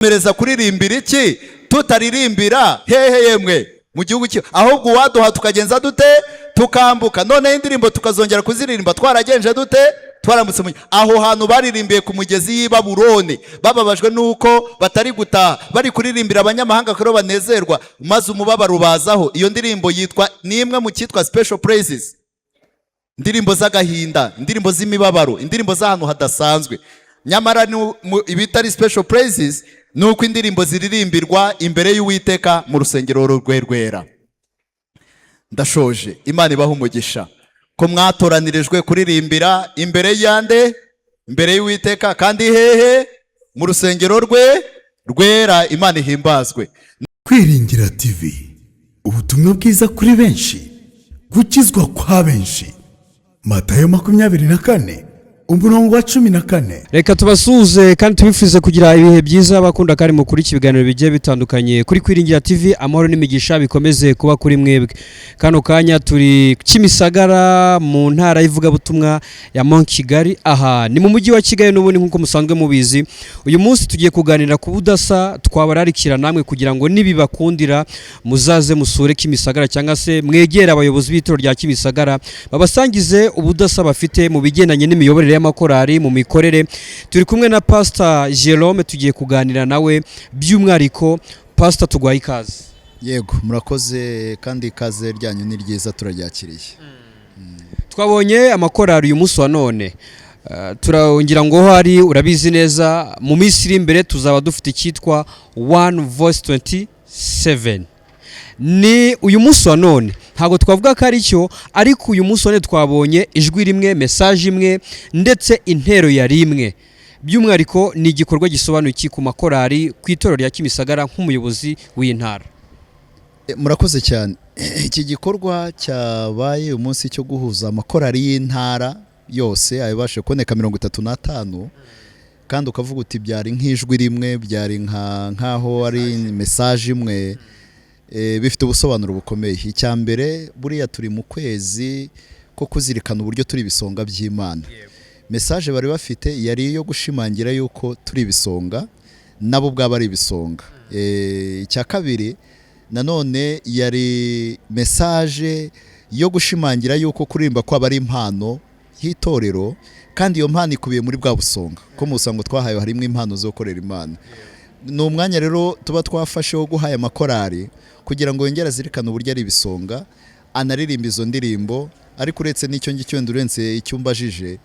mereza kuririmbira iki tutaririmbira hehe yemwe mu gihugu cyo ahubwo waduha tukagenza dute tukambuka none indirimbo tukazongera kuziririmba twaragenje dute twaramutse aho hantu baririmbiye ku mugezi y'Ibabuloni bababajwe nuko batari gutaha bari kuririmbira abanyamahanga kero banezerwa maze umubabaro ubazaho. Iyo ndirimbo yitwa nimwe mu cyitwa special praises, indirimbo z'agahinda, indirimbo z'imibabaro, indirimbo z'ahantu hadasanzwe. Nyamara ibitari special praises nuko indirimbo ziririmbirwa imbere y'Uwiteka mu rusengero rwera. Ndashoje, Imana ibaha umugisha ko mwatoranirijwe kuririmbira imbere yande, imbere y'Uwiteka kandi hehe mu rusengero rwera. Imana ihimbazwe. Kwiringira TV, ubutumwa bwiza kuri benshi, gukizwa kwa benshi. Matayo 24 umurongo wa 14. Reka tubasuhuze kandi tubifuze kugira ibihe byiza bakunda kari mu kuri kibiganiro bigiye bitandukanye kuri Kwiringira TV. Amahoro n'imigisha bikomeze kuba kuri mwebwe. Kano kanya turi Kimisagara mu ntara y'ivuga butumwa ya Mont Kigali. Aha ni mu mujyi wa Kigali n'ubundi nkuko musanzwe mubizi. Uyu munsi tugiye kuganira ku budasa twabararikira namwe kugira ngo nibibakundira muzaze musure Kimisagara cyangwa se mwegera abayobozi b'itoro rya Kimisagara babasangize ubudasa bafite mu bigendanye n'imiyoborere y'amakorari mu mikorere. Turi kumwe na Pastor Jerome, tugiye kuganira nawe by'umwariko. Pastor, tugwaye ikaze. Yego, murakoze kandi ikaze ryanyu ni ryiza turaryakiriye. Twabonye amakorari uyu munsi wa none, turongera ngo hari urabizi neza mu minsi iri imbere tuzaba dufite icyitwa One Voice 27. Ni uyu munsi wa none ntago twavuga ko ari cyo, ariko uyu munsi wa none twabonye ijwi rimwe, message imwe ndetse intero yari imwe. By'umwariko ni igikorwa gisobanuye iki ku makorari ku itorero rya Kimisagara nk'umuyobozi w'intara? Murakoze cyane. Iki gikorwa cyabaye umunsi cyo guhuza amakorari y'intara yose ayibashe kuboneka 35 kandi ukavuga uti byari nk'ijwi rimwe, byari nkaho ari message imwe. Bifite ubusobanuro bukomeye. Icyambere buriya turi mu kwezi ko kuzirikana uburyo turi bisonga by'Imana. Message bari bafite yari yo gushimangira yuko turi bisonga nabo bwaba ari bisonga. Icya kabiri nanone yari message yo gushimangira yuko kuririmba kwa bari impano y'itorero kandi iyo mpano ikubiye muri bwa busonga ko musango twahaye harimo impano zo gukorera Imana. Ni umwanya rero tuba twafasheho guhaya amakorari kugira ngo yongere azirikane uburyo ari bisonga anaririmba izo ndirimbo. Ariko uretse n'icyo ngicyo ndurense icyumbajije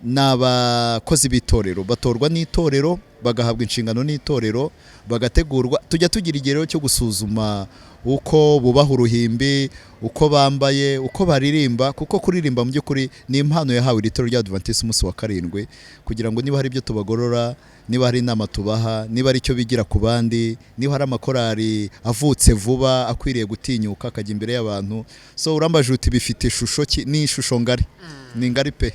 n'abakozi b'itorero batorwa n'itorero bagahabwa inshingano n'itorero bagategurwa. Tujya tugira igerero cyo gusuzuma uko bubaha uruhimbi, uko bambaye, uko baririmba, kuko kuririmba mu by'ukuri ni impano yahawe itorero rya Adventiste umunsi wa 7 kugira ngo niba hari ibyo tubagorora, niba hari inama tubaha, niba ari icyo bigira ku bandi, niba hari amakorari avutse vuba akwiriye gutinyuka akajya imbere y'abantu. So urambaje uti bifite ishusho ni ishusho ngari, ni ngari pe.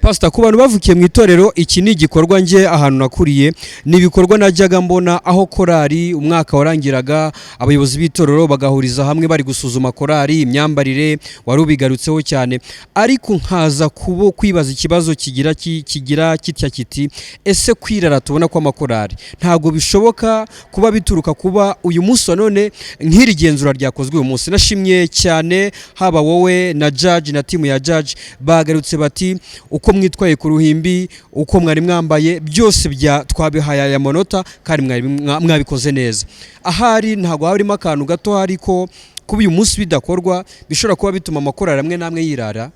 Pastor, ku bantu bavukiye mu itorero, iki ni igikorwa nge ahantu nakuriye, ni ibikorwa najyaga mbona aho korari umwaka warangiraga abayobozi b'itorero bagahuriza hamwe bari gusuzuma korari imyambarire, wari ubigarutseho cyane. Ariko nkaza kwibaza ikibazo kigira kitya kiti ese kwirara tubona ko amakorari ntago bishoboka kuba bituruka kuba uyu munsi wa none nk'iri genzura ryakozwe uyu munsi. Nashimye cyane haba wowe na judge na timu ya judge bagarutse bati uko mwitwaye ku ruhimbi, uko mwari mwambaye, byose twabihaye aya manota kandi mwabikoze neza. Ahari ntago harimo akantu gato, ariko kuba uyu munsi bidakorwa bishobora kuba bituma amakorari amwe namwe yirara.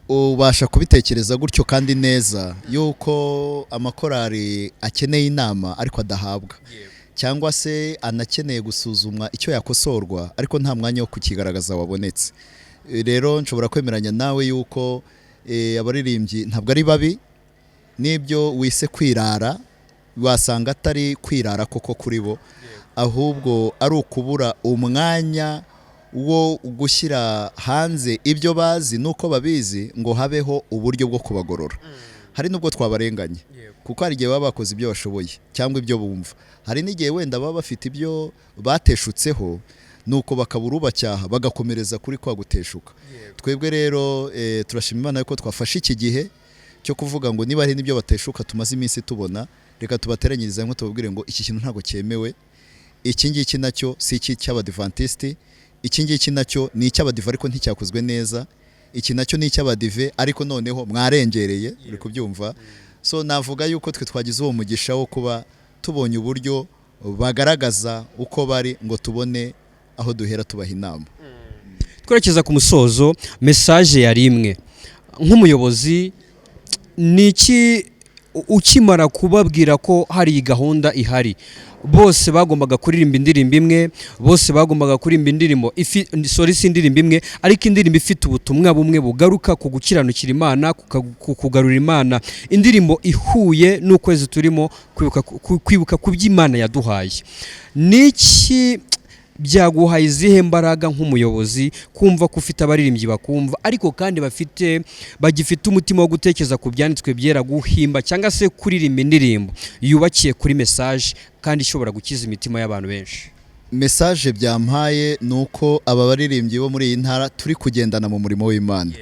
Ubasha kubitekereza gutyo kandi neza yuko amakorari akeneye inama ariko adahabwa, cyangwa se anakeneye gusuzumwa icyo yakosorwa ariko nta mwanya wo kukigaragaza wabonetse. Rero nshobora kwemeranya nawe yuko abaririmbyi ntabwo ari babi, n'ibyo wise kwirara wasanga atari kwirara koko kuri bo, ahubwo ari ukubura umwanya wo gushyira hanze ibyo bazi nuko babizi ngo habeho uburyo bwo kubagorora. Hari nubwo twabarenganye kuko hari igihe baba bakoze ibyo bashoboye cyangwa ibyo bumva, hari n'igihe wenda baba bafite ibyo bateshutseho nuko bakabura ubacyaha bagakomereza kuri kwa guteshuka. Twebwe rero turashima Imana yuko twafashe iki gihe cyo kuvuga ngo niba hari n'ibyo bateshuka tumaze iminsi tubona, reka tubateranyirize hamwe tubabwire ngo iki kintu ntabwo cyemewe, iki ngiki nacyo si iki cy'abadivantisiti, iki ngiki nacyo ni icy'abadive ariko nticyakozwe neza, iki nacyo ni icy'abadive ariko noneho mwarengereye, uri kubyumva. So navuga yuko twe twagize uwo mugisha wo kuba tubonye uburyo bagaragaza uko bari ngo tubone aho duhera tubaha inama. Twerekeza ku musozo, message yari imwe nk'umuyobozi, niki ukimara kubabwira ko hari gahunda ihari, bose bagombaga kuririmba indirimbo imwe, bose bagombaga kuririmba indirimbo indirimbo imwe, ariko indirimbo ifite ubutumwa bumwe bugaruka ku gukiranukira Imana, kugarura Imana, indirimbo ihuye n'ukwezi turimo kwibuka ku by'Imana yaduhaye. Niki byaguhaye izihe mbaraga nk'umuyobozi kumva ko ufite abaririmbyi bakumva, ariko kandi bagifite umutima wo gutekereza ku byanditswe byera, guhimba cyangwa se kuririmba indirimbo yubakiye kuri message kandi ishobora gukiza imitima y'abantu benshi? Message byampaye nuko aba baririmbyi bo muri iyi ntara turi kugendana mu murimo w'Imana.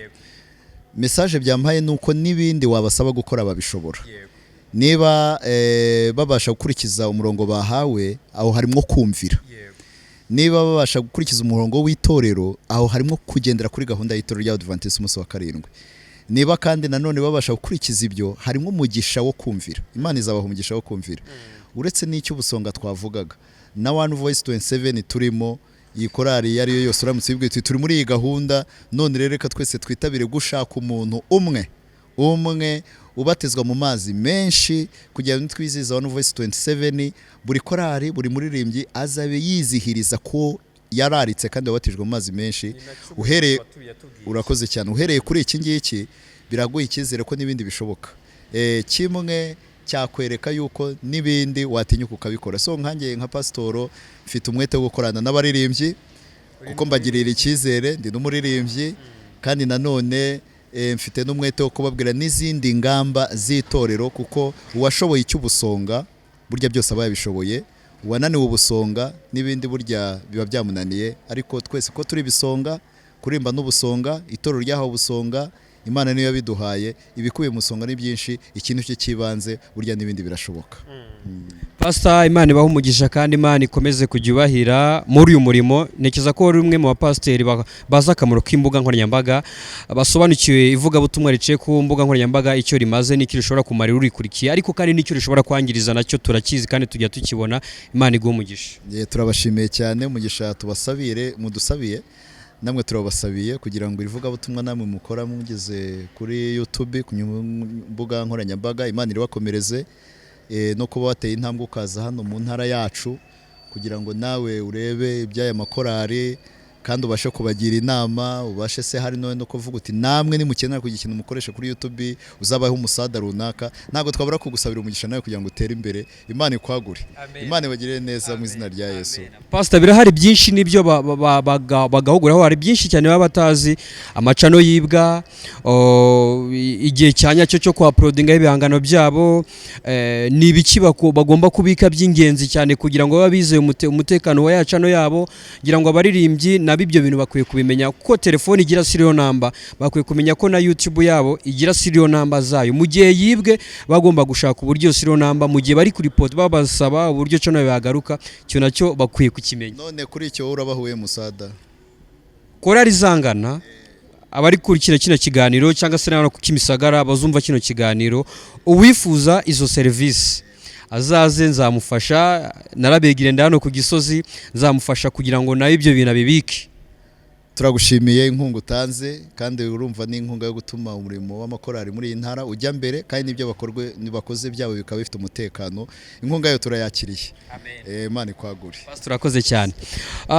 Message byampaye nuko nibindi wabasaba gukora babishobora. Niba babasha gukurikiza umurongo bahawe, aho harimo kumvira. Niba babasha gukurikiza umurongo w'itorero, aho harimo kugendera kuri gahunda y'itorero ry'Abadventiste umunsi wa karindwi. Niba kandi nanone babasha gukurikiza ibyo, harimo umugisha wo kumvira. Imana izabaha umugisha wo kumvira. Uretse n'icyo ubusonga twavugaga na One Voice 27 turimo, iyi korali yari yo yose uramutse ibwite turi muri iyi gahunda, none rero reka twese twitabire gushaka umuntu umwe ubatizwa mu mazi menshi kugira ngo twizihiza One Voice 27. Buri korali, buri muririmbyi azabe yizihiriza ko yararitse kandi wabatijwe mu mazi menshi. Urakoze cyane, uhereye kuri iki ngiki biraguha icyizere ko n'ibindi bishoboka. Kimwe cyakwereka yuko n'ibindi watinyuka ukabikora. So nkanjye nka pasitoro mfite umwete wo gukorana n'abaririmbyi kuko mbagirira icyizere, ndi n'umuririmbyi, kandi nanone mfite n'umwete wo kubabwira n'izindi ngamba z'itorero, kuko uwashoboye icy'ubusonga burya byose aba yabishoboye, uwananiwe ubusonga n'ibindi burya biba byamunaniye. Ariko twese ko turi bisonga, kurimba n'ubusonga, itorero ryahawe ubusonga, Imana niyo yabiduhaye, ibikubiye mu musonga ni byinshi, ikintu cyo kibanze burya n'ibindi birashoboka. Pastor, Imana ibaha umugisha kandi Imana ikomeze kujyubahira muri uyu murimo. Nekeza ko ari umwe mu bapasiteri baza akamaro k'imbuga nkoranyambaga, basobanukiwe ivugabutumwa riciye ku mbuga nkoranyambaga icyo rimaze n'icyo rishobora kumarira urikurikiye, ariko kandi n'icyo rishobora kwangiriza nacyo turakizi kandi tujya tukibona. Imana iguha umugisha. Turabashimiye cyane, umugisha tubasabire, mudusabiye namwe turabasabiye kugira ngo irivugabutumwa namwe mukora mugeze kuri YouTube, ku mbuga nkoranyambaga. Imana iribakomereze no kuba wateye intambwe ukaza hano mu ntara yacu kugira ngo nawe urebe iby'aya makorari kandi ubashe kubagira inama, ubashe se hari no kuvuga uti namwe nimukenera kugira ikintu mukoresha kuri YouTube uzabaho umusada runaka, ntabwo twabura kugusabira umugisha nawe kugira ngo utere imbere. Imana ikwagure, Imana ibagirire neza mu izina rya Yesu. Pastor, birahari byinshi nibyo bagahuguraho, hari byinshi cyane baba batazi, amacano yibwa, igihe cyanya cyo kwa uploadinga ibihangano byabo, ni ibiki bagomba kubika by'ingenzi cyane kugira ngo babizeye umutekano wa yacano yabo, kugira ngo abaririmbyi nabo ibyo bintu bakwiye kubimenya, kuko telefone igira serial number, bakwiye kumenya ko na YouTube yabo igira serial number zayo. Mu gihe yibwe bagomba gushaka uburyo serial number, mu gihe bari kuri report babasaba uburyo cyo nawe bagaruka, cyo nacyo bakwiye kukimenya. None kuri icyo urabahuye musada korari zangana, abari kurikira kino kiganiro cyangwa se n'abana ku Kimisagara bazumva kino kiganiro, uwifuza izo service azaze nzamufasha, narabegire ndano ku Gisozi nzamufasha kugira ngo nayo ibyo bintu abibike. Turagushimiye inkunga utanze, kandi urumva n'inkunga yo gutuma umurimo w'amakorari muri iyi ntara ujya mbere, kandi n'ibyo bakoze byabo bikaba bifite umutekano. Inkunga yo turayakiriye. Imana ikwagure. Pastor, urakoze cyane.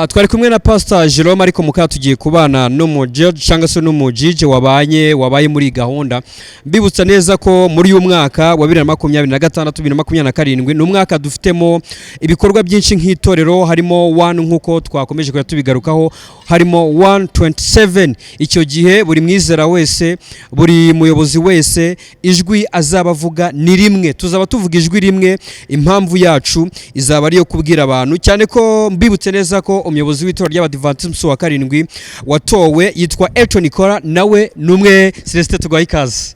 Twari kumwe na Pastor Jerome, ariko muka tugiye kubana no mu George cyangwa se no mu Jije wabaye muri gahunda. Mbibutsa neza ko muri uyu mwaka wa 2026 2027 ni umwaka dufitemo ibikorwa byinshi nk'itorero, harimo one nkuko twakomeje kuya tubigarukaho, harimo 127. Icyo gihe buri mwizera wese, buri muyobozi wese, ijwi azabavuga ni rimwe, tuzaba tuvuga ijwi rimwe. Impamvu yacu izaba ari yo kubwira abantu, cyane ko mbibutse neza ko umuyobozi w'itorero ry'Abadventiste wa karindwi watowe yitwa Elton Nicola, nawe numwe Celestin tugwaye ikaze.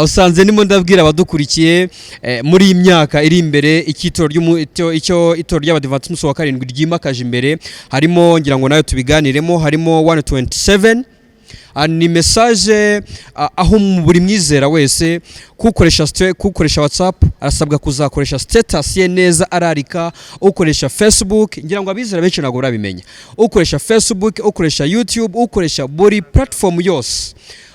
usanze ndimo ndabwira abadukurikiye muri iyi myaka iri imbere itorero ry'Abadiventiste wa karindwi ryimakaje imbere harimo ngira ngo nayo tubiganiremo harimo 127 ni message aho buri mwizera wese kukoresha WhatsApp arasabwa kuzakoresha status ye neza ararika ukoresha Facebook ngira ngo abizera benshi ntago barabimenya ukoresha Facebook ukoresha YouTube ukoresha buri platform yose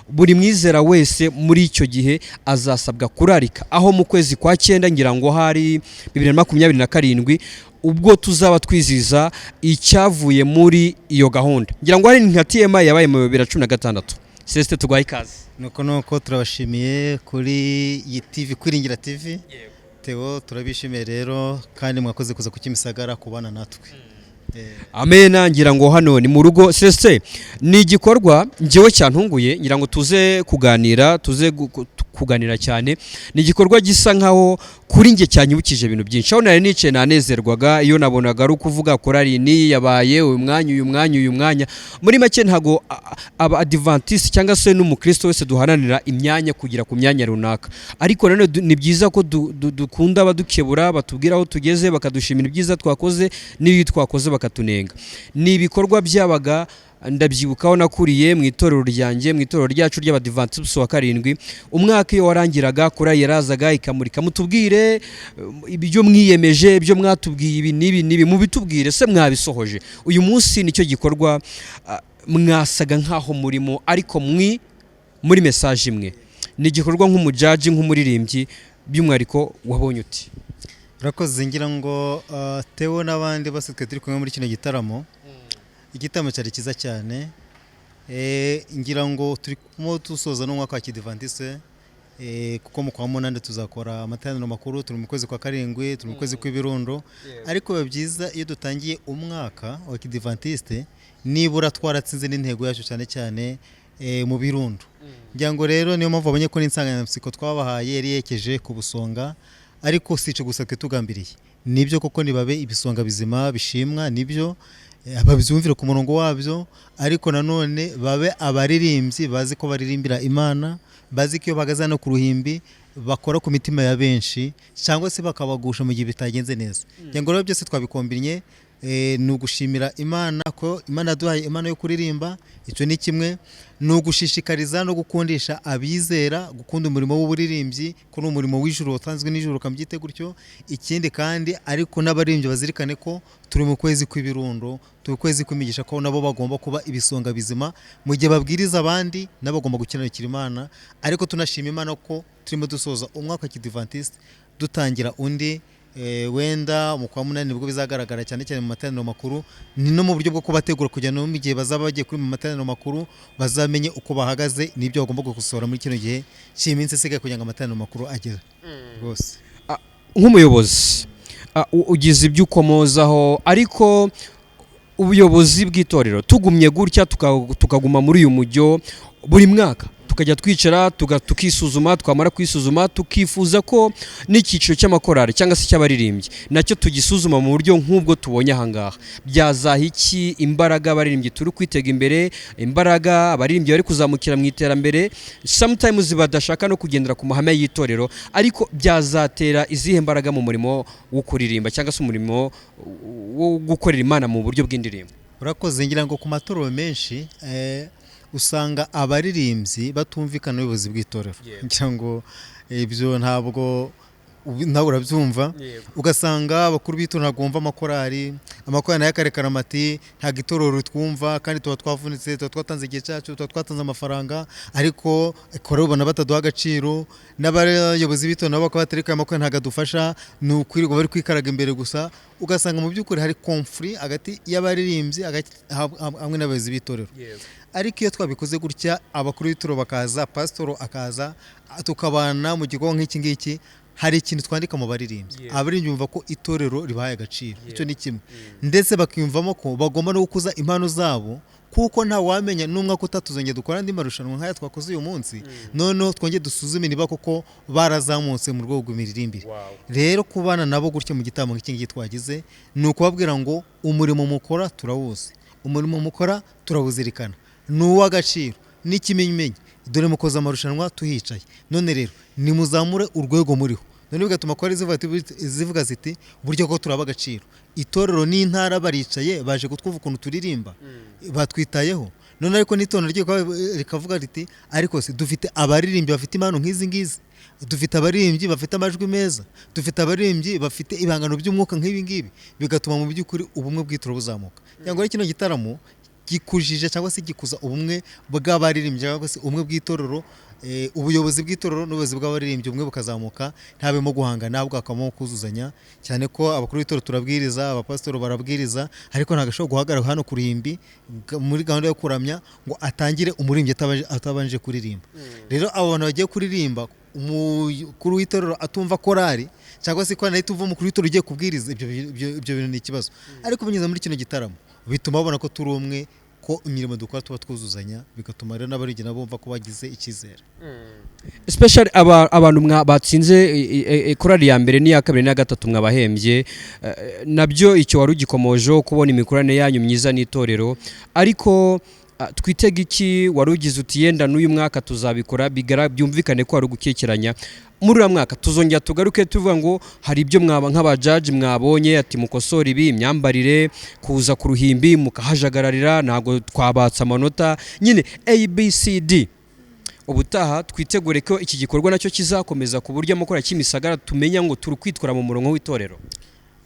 buri mwizera wese muri icyo gihe azasabwa kurarika aho mu kwezi kwa 9 ngira ngo hari 2027 ubwo tuzaba twiziza icyavuye muri iyo gahunda ngira ngo hari nka TMI yabaye mu 2016 Celestin tugwaye ikaze nuko turabashimiye kuri iyi TV Kwiringira TV Theo turabishimiye rero kandi mwakoze kuza kukimisagara kubana natwe Amena ngira ngo hano ni mu rugo Celestin ni igikorwa njewe cyantunguye ngira ngo tuze kuganira cyane ni igikorwa gisa nkaho kuri nge cyanyibukije ibintu byinshi aho nari nice nanezerwaga iyo nabonaga ari kuvuga korari ni yabaye uyu mwanya muri make ntago aba Adventiste cyangwa se n'umukristo wese duharanira imyanya kugira ku myanya runaka ariko none ni byiza ko dukunda abadukebura batubwira aho tugeze bakadushimira ibyiza twakoze n'ibi twakoze bakatunenga ni ibikorwa byabaga ndabyibukaho nakuriye mu itorero ryanjye mu itorero ryacu ry'Abadiventiste wa karindwi umwaka iyo warangiraga korari yarazaga ikamurika mutubwire ibyo mwiyemeje ibyo mwatubwiye ibi nibi mu bitubwire se mwabisohoje uyu munsi nicyo gikorwa mwasaga nkaho murimo ariko muri message imwe ni igikorwa nk'umujaji nk'umuririmbyi by'umwariko wabonye uti urakoze ngira ngo Theo n'abandi bose twe turi kumwe muri kino gitaramo igitaramo cyari kiza cyane ngira ngo turimo dusoza n'umwaka wa Kidiventiste kuko mu kwa 8 tuzakora amateraniro makuru turi mu kwezi kwa 7 turi mu kwezi kw'ibirundo ariko biba byiza iyo dutangiye umwaka wa Kidiventiste nibura twaratsinze n'intego yacu cyane mu birundo ngira ngo rero niyo mpamvu abonye ko n'insanganyamatsiko twabahaye yari yekeje ku busonga ariko sice gusa twe tugambiriye nibyo koko nibabe ibisonga bizima bishimwa nibyo ababyumvira ku murongo wabyo ariko nanone babe abaririmbyi bazi ko baririmbira Imana bazi ko iyo bagaza no ku ruhimbi bakora ku mitima ya benshi cyangwa se bakabagusha mu gihe bitagenze neza ngo rero byose twabikombinye ni ugushimira Imana ko Imana duhaye Imana yo kuririmba icyo ni kimwe ni ugushishikariza no gukundisha abizera gukunda umurimo w'uburirimbyi ko n'umurimo w'ijuru watanzwe n'ijuru kambyite gutyo ikindi kandi ariko n'abaririmbyi bazirikane ko turi mu kwezi kw'ibirundo turi kwezi kw'imigisha ko nabo bagomba kuba ibisonga bizima mu gihe babwiriza abandi nabo bagomba gukiranukira Imana ariko tunashima Imana ko turimo dusoza umwaka wa Kidiventiste dutangira undi wenda mu kwa 8 nibwo bizagaragara cyane mu materaniro makuru ni no mu buryo bwo kubategura kujya no mu gihe bazaba bagiye kuri mu materaniro makuru bazamenye uko bahagaze nibyo bagomba gukosora muri kino gihe cy'iminsi isigaye kugira ngo amateraniro makuru agere rwose nk'umuyobozi ugize ibyo ukomozaho ariko ubuyobozi bw'itorero tugumye gutya tukaguma muri uyu mujyo buri mwaka tukajya twicara tukisuzuma twamara kwisuzuma tukifuza ko n'icyiciro cy'amakorari cyangwa se cy'abaririmbyi nacyo tugisuzuma mu buryo nk'ubwo tubonye ahangaha byazaha iki imbaraga abaririmbyi turi kwitega imbere imbaraga abaririmbyi bari kuzamukira mu iterambere sometimes badashaka no kugendera ku mahame y'itorero ariko byazatera izihe mbaraga mu murimo wo kuririmba cyangwa se umurimo wo gukorera Imana mu buryo bw'indirimbo urakoze ngira ngo ku matorero menshi usanga abaririmbyi batumvikana n'ubuyobozi bw'itorero ngira ngo ibyo ntabwo urabyumva ugasanga abakuru b'itorero ntagomba amakorari nayo akarekana amati ntabwo itorero twumva kandi tuba twavunitse tuba twatanze igihe cyacu tuba twatanze amafaranga ariko ikora ubona bataduha agaciro n'abayobozi b'itorero nabo bakaba batereka amakorari ntabwo adufasha ni ukwirirwa bari kwikaraga imbere gusa ugasanga mu by'ukuri hari conflict hagati y'abaririmbyi hamwe n'abayobozi b'itorero ariko iyo twabikoze gutya abakuru b'itorero bakaza pasitoro akaza tukabana mu gikorwa nk'iki ngiki hari ikintu twandika mu baririmbyi abaririmbyi bumva ko itorero ribahaye agaciro icyo ni kimwe ndetse bakiyumvamo ko bagomba no gukuza impano zabo kuko nta wamenya n'umwaka utatuzongera dukora andi marushanwa nk'aya twakoze uyu munsi noneho twongeye dusuzume niba koko barazamutse mu rwego rw'imiririmbire rero kubana nabo gutya mu gitaramo nk'iki ngiki twagize ni ukubabwira ngo umurimo mukora turawuzi umurimo mukora turawuzirikana ni uw'agaciro n'ikimenyimenyi dore mukoze amarushanwa tuhicaye, none rero nimuzamure urwego muriho. None bigatuma ko zivuga ziti buryo ko turaba agaciro, itorero n'intara baricaye baje kutwumva ukuntu turirimba, batwitayeho. None ariko n'itorero rikavuga riti ariko se dufite abaririmbyi bafite impano nk'izi ngizi, dufite abaririmbyi bafite amajwi meza, dufite abaririmbyi bafite ibihangano by'umwuka nk'ibi ngibi, bigatuma mu by'ukuri ubumwe bw'itorero buzamuka. Cyangwa kino gitaramo gikujije cyangwa se gikuza ubumwe bw'abaririmbyi cyangwa se ubumwe bw'itorero, ubuyobozi bw'itorero n'ubuyobozi bw'abaririmbyi ubumwe bukazamuka, ntabemo guhangana ahubwo hakabamo kuzuzanya, cyane ko abakuru b'itorero turabwiriza, abapasitoro barabwiriza, ariko ntabwo ashobora guhagarara hano ku ruhimbi muri gahunda yo kuramya ngo atangire umuririmbyi atabanje kuririmba. Rero abo bantu bagiye kuririmba, umukuru w'itorero atumva korari cyangwa se korari tuva umukuru w'itorero ugiye kubwiriza, ibyo bintu ni ikibazo. Ariko binyuze muri kino gitaramo bituma babona ko turi umwe, ko imirimo dukora tuba twuzuzanya, bigatuma rero n'abaririmbyi nabo bumva ko bagize icyizere. Especially abantu batsinze korali ya mbere n'iya kabiri n'iya gatatu mwabahembye, nabyo icyo wari ugikomojeho kubona imikoranire yanyu myiza n'itorero, ariko twitega iki? Wari ugize uti yenda n'uyu mwaka tuzabikora, byumvikane ko wari ugukekeranya. Muri uyu mwaka tuzongera tugaruke tuvuga ngo hari ibyo mwaba nk'abajaji mwabonye ati mukosora ibi, imyambarire, kuza ku ruhimbi mukahajagararira, ntabwo twabatse amanota, nyine ABCD. Ubutaha twitegure ko iki gikorwa nacyo kizakomeza ku buryo amakora Kimisagara tumenya ngo turi kwitwara mu murongo w'itorero.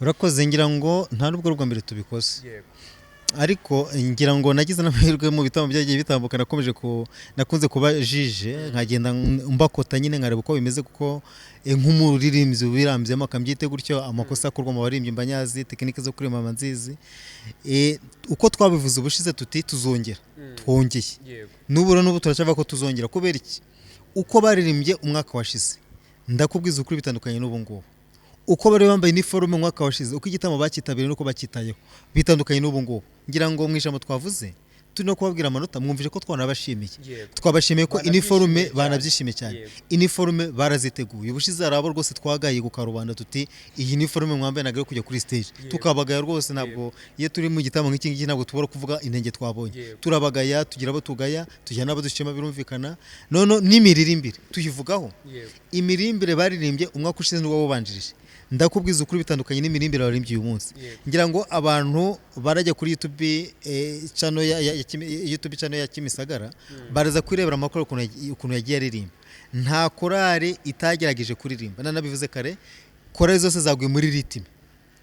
Urakoze, ngira ngo nta nubwo rwa mbere tubikoze, ariko ngira ngo nagize n'amahirwe mu bitambo byagiye bitambuka, nakunze kuba jije, nkagenda mbakota nyine nkareba uko bimeze, kuko nk'umuririmbyi ubirambyemo akambyite gutyo, amakosa akorwa mu baririmbyi mbanyazi, tekinike zo kuririmba nzizi. Uko twabivuze ubushize tuti tuzongera, twongeye n'ubu turacava ko tuzongera. Kubera iki? Uko baririmbye umwaka washize, ndakubwiza ukuri bitandukanye n'ubu ngubu. Uko bari bambaye iniforume umwaka washize, uko igitamo bakitabiriye nuko bakitayeho bitandukanye n'ubu ngubu. Ngira ngo mw'ijambo twavuze turi no kubabwira amanota, mwumvije ko twanabashimiye, twabashimiye ko iniforume banabyishimiye cyane, iniforume baraziteguye. Ubushize arabo rwose twagaye ku karubanda tuti iyi iniforume mwambaye nagere kujya kuri stage, tukabagaya rwose. Ntabwo iyo turi mu gitamo nk'iki ngiki ntabwo tubora kuvuga intenge twabonye, turabagaya, tugira abo tugaya, tugira n'abo dushima, birumvikana. None n'imiririmbire tuyivugaho, imiririmbire baririmbye umwaka ushize n'uwo banjirije, ndakubwiza ukuri bitandukanye n'imirimbire baririmbye uyu munsi. Ngira ngo abantu barajya kuri YouTube channel ya Kimisagara, baraza kwirebera amakuru ukuntu yagiye aririmba. Nta korari itagerageje kuririmba, nanabivuze kare, korari zose zaguye muri ritime,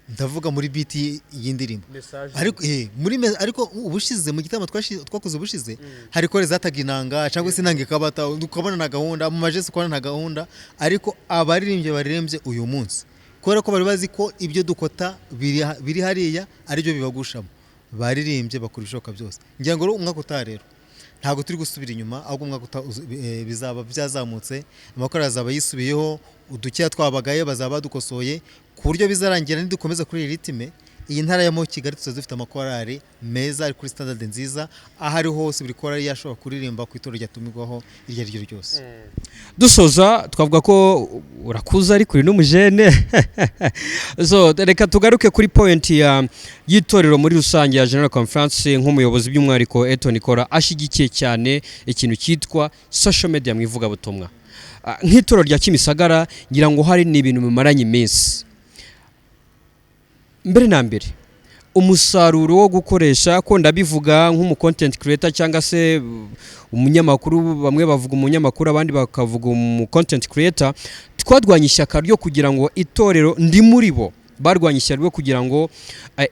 ndavuga muri beat y'indirimbo. Ariko ubushize mu gitamo twakoze ubushize, hari korari zataga inanga cyangwa se inanga ikabata, ukabona na gahunda mu majesi, ukabona na gahunda. Ariko abaririmbye baririmbye uyu munsi, kubera ko bari bazi ko ibyo dukota biri hariya aribyo bibagushamo, baririmbye bakora ibishoboka byose. Ngira ngo umwaka utaha rero ntabwo turi gusubira inyuma, ahubwo umwaka utaha bizaba byazamutse, amakora azaba yisubiyeho, udukeya twabagaye bazaba badukosoye, ku buryo bizarangira nidukomeza kuri ritime. Iyi ntara ya Kigali tuzaza dufite amakorari meza ari kuri standard nziza, ahari hose buri korari yashobora kuririmba ku itorero ryatumirwaho iryo ari ryo ryose. Dusoza twavuga ko urakuza ari kuri n'umujene. So reka tugaruke kuri point y'itorero muri rusange ya General Conference, nk'umuyobozi by'umwariko Eton Kora ashigikiye cyane ikintu cyitwa social media mu ivuga butumwa. Nk'itorero rya Kimisagara ngira ngo hari n'ibintu bimaranye iminsi. Mbere na mbere umusaruro wo gukoresha, ko ndabivuga nk'umu content creator cyangwa se umunyamakuru, bamwe bavuga umunyamakuru abandi bakavuga umu content creator, twadwanya ishyaka ryo kugira ngo itorero ndi muri bo barwanya ishyaka ryo kugira ngo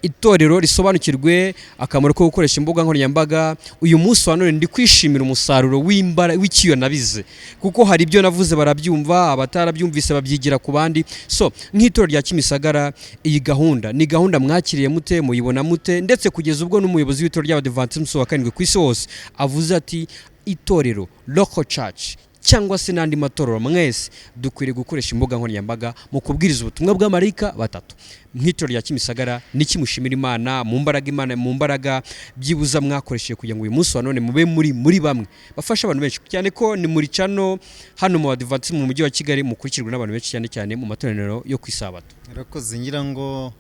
itorero risobanukirwe akamaro ko gukoresha imbuga nkoranyambaga. Uyu munsi wa none ndi kwishimira umusaruro w'ikiyo nabize, kuko hari ibyo navuze barabyumva, abatarabyumvise babyigira ku bandi. So nk'itorero rya Kimisagara, iyi gahunda ni gahunda mwakiriye mute, muyibona mute, ndetse kugeza ubwo n'umuyobozi w'itorero ry'Abadventiste wa karindwi ku isi hose avuze ati itorero local church cyangwa se n'andi matorero mwese dukwiriye gukoresha imbuga nkoranyambaga mu kubwiriza ubutumwa bw'amarayika batatu. Nk'itorero rya Kimisagara niki mushimira Imana mu mbaraga byibuza mwakoresheje kugira ngo uyu munsi wa none mube muri bamwe bafasha abantu benshi, cyane ko ni muri cano hano mu Adventiste mu mujyi wa Kigali mukurikirwa n'abantu benshi cyane mu materaniro yo kwisabato. Urakoze, ngira ngo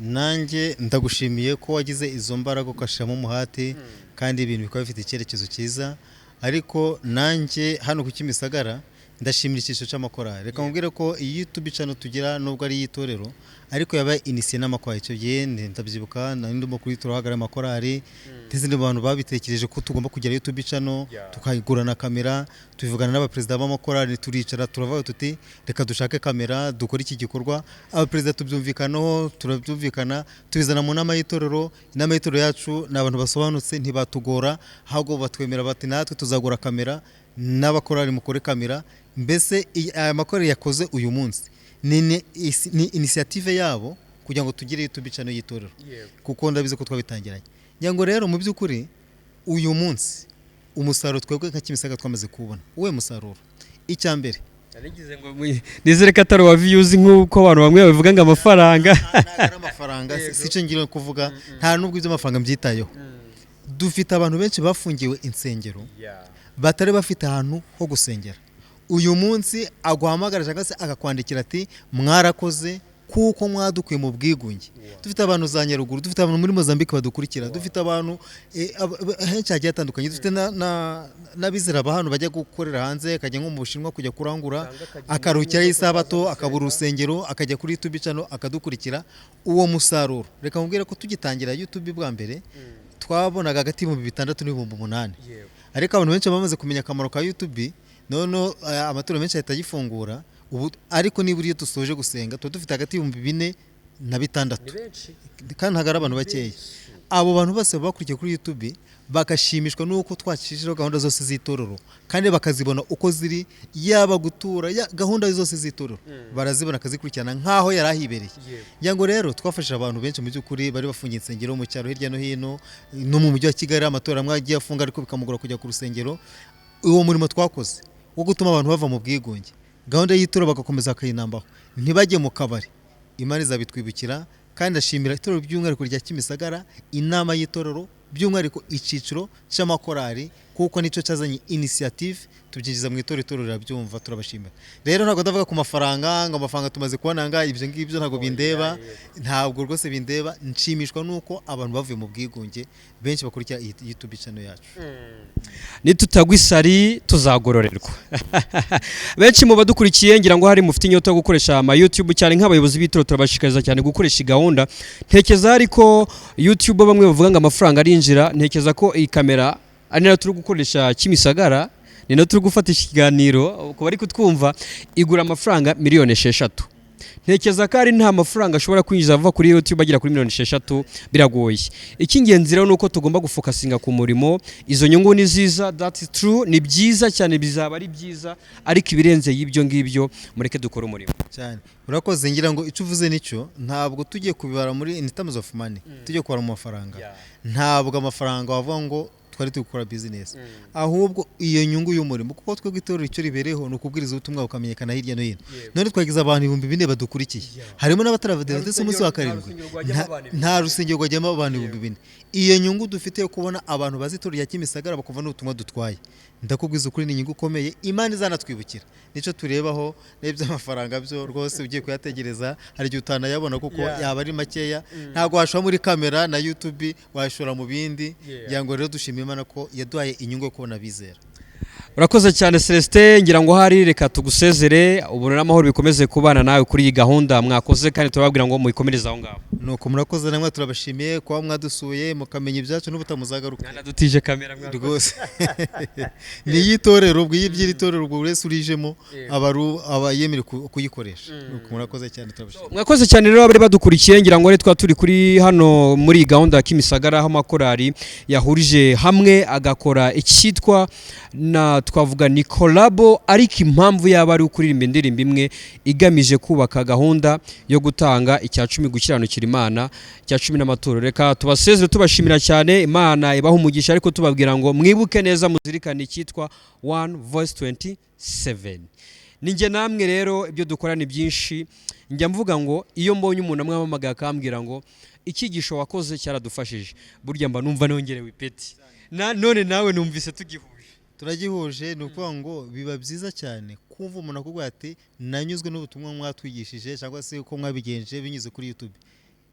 nanjye ndagushimiye ko wagize izo mbaraga ukashiramo umuhati, kandi ibintu bikaba bifite icyerekezo cyiza. ariko nanjye hano ku Kimisagara ndashimira icyiciro cy'amakorali. Reka mubwire ko iyi YouTube channel tugira nubwo ari iyitorero ariko yabaye initié n'amakorali. Icyo gihe ndabyibuka ndimo kuri turahagara amakorali n'izindi bantu babitekereje ko tugomba kugira YouTube channel, tukayigura na kamera, tuvugana n'abaperezida b'amakorali, turicara turavuga tuti reka dushake kamera dukora iki gikorwa. Abaperezida tubyumvikanaho, turabyumvikana, tubizana mu nama y'itorero. Inama y'itorero yacu n'abantu basobanutse, ntibatugora, ahubwo batwemera bati natwe tuzagura kamera n'abakorali mukore kamera. Mbese aya makorali yakoze uyu munsi ni initiative yabo kugira ngo tugire YouTube channel y'itorero, kuko ndabize ko twabitangiranye. Nyango rero mu by'ukuri uyu munsi umusaruro twebwe nka Kimisagara twamaze kubona. Uwe musaruro icya mbere narigize ngo nizere ko atari wa views nk'uko abantu bamwe bavuga ngo amafaranga amafaranga sico ngire kuvuga, nta nubwo ibyo amafaranga mbyitayeho. Dufite abantu benshi bafungiwe insengero batari bafite ahantu ho gusengera. Uyu munsi aguhamagara cyangwa se akakwandikira ati mwarakoze kuko mwadukuye mu bwigunge. Dufite abantu za Nyaruguru, dufite abantu muri Mozambique badukurikira, dufite abantu henshi hagiye atandukanye, dufite n'abizera bahano bajya gukorera hanze, akajya nko mu Bushinwa kujya kurangura, akaruhukira isabato, akabura urusengero, akajya kuri YouTube channel akadukurikira. Uwo musaruro reka mubwire ko tugitangira YouTube bwa mbere twabonaga hagati y'ibihumbi 6 n'ibihumbi 8, ariko abantu benshi bamaze kumenya akamaro ka YouTube. Nono amatora menshi ahita yifungura ubu, ariko niba uriyo dusoje gusenga tuba dufite hagati y'ibihumbi 4 na 6, kandi hagara abantu bakeya. Abo bantu bose bakurikiye kuri YouTube bagashimishwa nuko twakishije gahunda zose z'itorero, kandi bakazibona uko ziri, yaba gutura gahunda zose z'itorero barazibona akazikurikirana nkaho yarahibereye. Yango rero twafashije abantu benshi mu by'ukuri bari bafungiye insengero mu cyaro hirya no hino, no mu mujyi wa Kigali amatora mwagiye afunga ariko bikamugora kujya ku rusengero. Uwo murimo twakoze wo gutuma abantu bava mu bwigunge, gahunda y'itorero bagakomeza akayinambaho, ntibajye mu kabari. Imana izabitwibukira, kandi ashimira itorero by'umwihariko rya Kimisagara, inama y'itorero by'umwihariko iciciro cy'amakorali, kuko nicyo cyazanye initiative tubyinjiza mu itorero rirabyumva, turabashimira. Rero ntabwo ndavuga ku mafaranga ngo amafaranga tumaze kubonanga ibyo ngibyo ntabwo bindeba, ntabwo rwose bindeba. Nshimishwa nuko abantu bavuye mu bwigunge benshi bakurikira YouTube channel yacu. Nitutagwa isari tuzagororerwa. Benshi mu badukurikiye ngira ngo hari mufite inyota yo gukoresha ama YouTube cyane nk'abayobozi b'itorero, turabashikariza cyane gukoresha gahunda. Ntekeza ariko YouTube bamwe bavuga ngo amafaranga arinjira, ntekeza ko iyi kamera ari nayo turi gukoresha Kimisagara, ni nayo turi gufata ikiganiro ko bari kutwumva, igura amafaranga miliyoni 6. Ntekeza ko ari nta mafaranga ashobora kwinjiza ava kuri YouTube agira kuri miliyoni 6, biragoye. Ikingenzi rero nuko tugomba gufokasinga ku murimo. Izo nyungu ni ziza, that's true, ni byiza cyane, bizaba ari byiza, ariko ibirenze y'ibyo ngibyo mureke dukora umurimo cyane. Urakoze, ngira ngo icyo uvuze nicyo, ntabwo tugiye kubibara muri in terms of money, tugiye kubara mu mafaranga. Ntabwo amafaranga wavuga ngo twari tukora business, ahubwo iyo nyungu y'umurimo, kuko twebwe itorero icyo ribereho no kubwiriza ubutumwa ukamenyekana hirya no hino. None twagize abantu 4,000 badukurikiye, harimo n'abataravadera ndetse umunsi wa karindwi nta rusengero rwajyamo abantu 4,000. Iyo nyungu dufite yo kubona abantu bazi itorero ya Kimisagara bakumva n'ubutumwa dutwaye, ndakubwiza ukuri ni inyungu ukomeye. Imana izanatwibukira, nicyo turebaho. N'by'amafaranga byo rwose ugiye kuyategereza hari igihe utanayabona kuko yaba ari makeya. Ntabwo washora muri kamera na YouTube, washora mu bindi. Yango rero dushimira Imana ko yaduhaye inyungu yo kubona bizera. Urakoze cyane Celestin, ngira ngo hari reka tugusezere, ubona n'amahoro bikomeze kubana nawe kuri iyi gahunda mwakoze, kandi turababwira ngo muyikomereze aho ngaho. Nuko murakoze, namwe turabashimiye kwa mwadusuye mukamenya ibyacu n'ubutamuzagaruka. Dutije kamera rwose. Ni yitorero bw'ibyiritorero ubwo wese urijemo abayemere kuyikoresha. Nuko murakoze cyane, turabashimiye. Mwakoze cyane rero abari badukurikiye, ngira ngo twa turi kuri hano muri gahunda ya Kimisagara, aho amakorali yahurije hamwe agakora icyitwa na twavuga ni collabo, ariko impamvu yaba ari ukuririmba indirimbo imwe igamije kubaka gahunda yo gutanga icya 10 gukiranukira Imana, icya 10 n'amaturo. Reka tubasezere tubashimira cyane, Imana ibaha umugisha, ariko tubabwira ngo mwibuke neza muzirikane icyitwa One Voice 27. Ninjye namwe rero ibyo dukora ni byinshi. Njya mvuga ngo iyo mbonye umuntu amwamamaga akambwira ngo icyigisho wakoze cyaradufashije, burya mba numva nongerewe ipeti. None nawe numvise turagihuje. Ni ukuvuga ngo biba byiza cyane kumva umuntu akubwira ati nanyuzwe n'ubutumwa mwatwigishije cyangwa se uko mwabigenje binyuze kuri YouTube.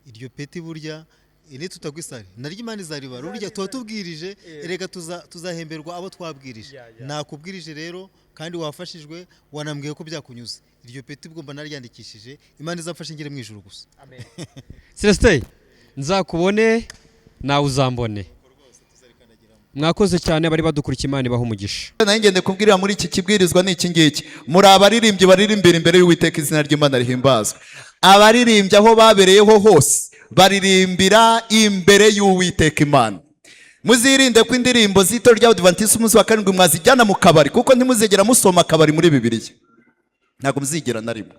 Iryo peti burya iri tutagwisare naryo Imana izaribara urya tuba tubwirije erega tuzahemberwa abo twabwirije nakubwirije rero kandi wafashijwe wanambwiye ko byakunyuze iryo peti bwomba naryandikishije Imana izafashe ngire mu ijuru gusa amen. Celestin nzakubone nawe uzambone. Mwakoze cyane bari badukurikiye, Imana ibaha umugisha. nanjye ndikubwirira muri iki kibwirizwa ni iki ngiki, muri abaririmbyi baririmbira imbere y'Uwiteka izina ry'Imana rihimbazwe. Abaririmbyi aho babereyeho hose baririmbira imbere y'Uwiteka Imana. Muzirinde ko indirimbo z'itorero ry'Abadiventisi umunsi wa karindwi mwazijyana mu kabari, kuko ntimuzigera musoma akabari muri Bibiliya, ntabwo muzigera na rimwe.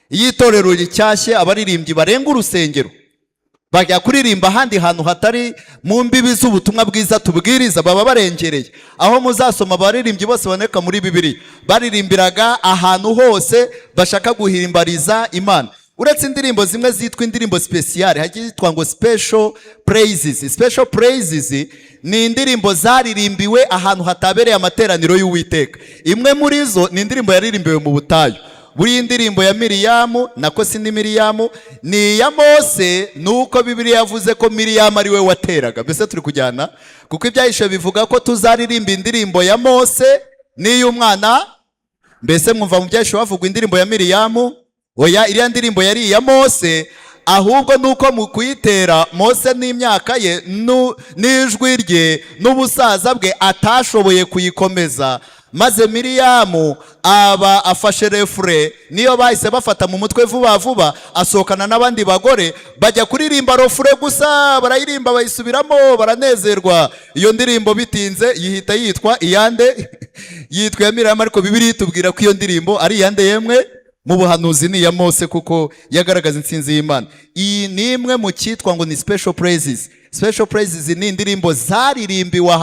Iyo itorero ricyashye abaririmbyi barenga urusengero bajya kuririmba ahandi hantu hatari mu mbibi z'ubutumwa bwiza tubwiriza, baba barengereye. Aho muzasoma abaririmbyi bose boneka muri Bibiliya baririmbiraga ahantu hose bashaka guhimbariza Imana. Uretse indirimbo zimwe zitwa indirimbo special, hagitwa ngo special praises. Special praises ni indirimbo zaririmbiwe ahantu hatabereye amateraniro y'Uwiteka. Imwe muri zo ni indirimbo yaririmbiwe mu butayu. Buri indirimbo ya Miriyamu, nako si ni Miriyamu, ni ya Mose, nuko Bibiliya yavuze ko Miriyamu ari we wateraga. Mbese turi kujyana, kuko ibyahishe bivuga ko tuzaririmba indirimbo ya Mose n'iy'umwana. Mbese mwumva mu byahishe bavuga indirimbo ya Miriyamu? Oya, iriya ndirimbo yari iya Mose, ahubwo nuko mu kuyitera Mose n'imyaka ye n'ijwi rye n'ubusaza bwe atashoboye kuyikomeza, maze Miriyamu aba afashe refure, niyo bahise bafata mu mutwe vuba vuba, asohokana n'abandi bagore bajya kuririmba refure gusa, barayirimba bayisubiramo baranezerwa. Iyo ndirimbo bitinze yihita yitwa iyande yitwa ya Miriyamu, ariko Bibiliya itubwira ko iyo ndirimbo ari iyande yemwe mu buhanuzi ni ya Mose, kuko yagaragaza intsinzi y'Imana. Iyi ni imwe mu cyitwa ngo ni special praises. Special praises ni indirimbo zaririmbiwe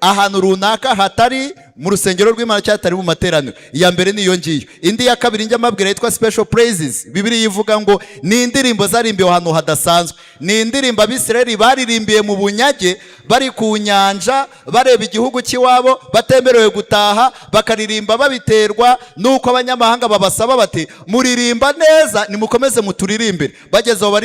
ahantu runaka hatari mu rusengero rw'Imana cyangwa hatari mu materaniro. Iya mbere niyo ngiyo. Indi ya kabiri njya mabwira yitwa special praises. Bibiliya ivuga ngo ni indirimbo zarimbiwe ahantu hadasanzwe. Ni indirimbo Abisirayeli baririmbiye mu bunyage, bari ku nyanja bareba igihugu cy'iwabo, batemerewe gutaha, bakaririmba babiterwa nuko abanyamahanga babasaba bati muririmba neza nimukomeze muturirimbire. Bageze aho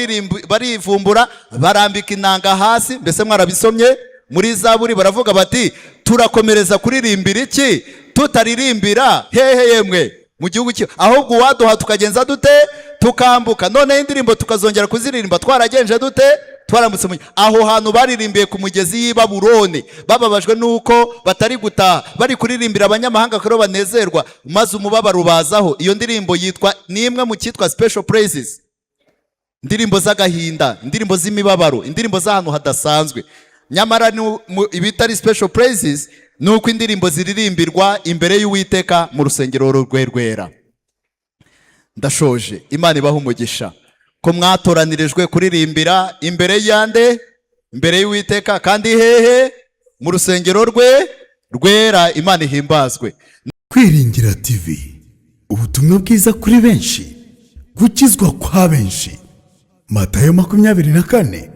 barivumbura, barambika inanga hasi. Mbese mwarabisomye muri Zaburi baravuga bati turakomereza kuririmbira iki tutaririmbira hehe yemwe mu gihugu cyo, ahubwo waduha tukagenza dute tukambuka, none indirimbo tukazongera kuziririmba twaragenje dute twaramutse aho hantu baririmbiye ku mugezi y'i Babuloni, bababajwe nuko batari gutaha, bari kuririmbira abanyamahanga ko banezerwa, maze umubabaro ubazaho. Iyo ndirimbo yitwa ni imwe mu cyitwa special praises, indirimbo z'agahinda, indirimbo z'imibabaro, indirimbo z'ahantu hadasanzwe. Nyamara ibitari special praises nuko indirimbo ziririmbirwa imbere y'Uwiteka mu rusengero rwe rwera. Ndashoje, Imana ibaha umugisha ko mwatoranirijwe kuririmbira imbere yande, imbere y'Uwiteka, kandi hehe mu rusengero rwe rwera. Imana ihimbazwe. Kwiringira TV, ubutumwa bwiza kuri benshi, gukizwa kwa benshi. Matayo 24:14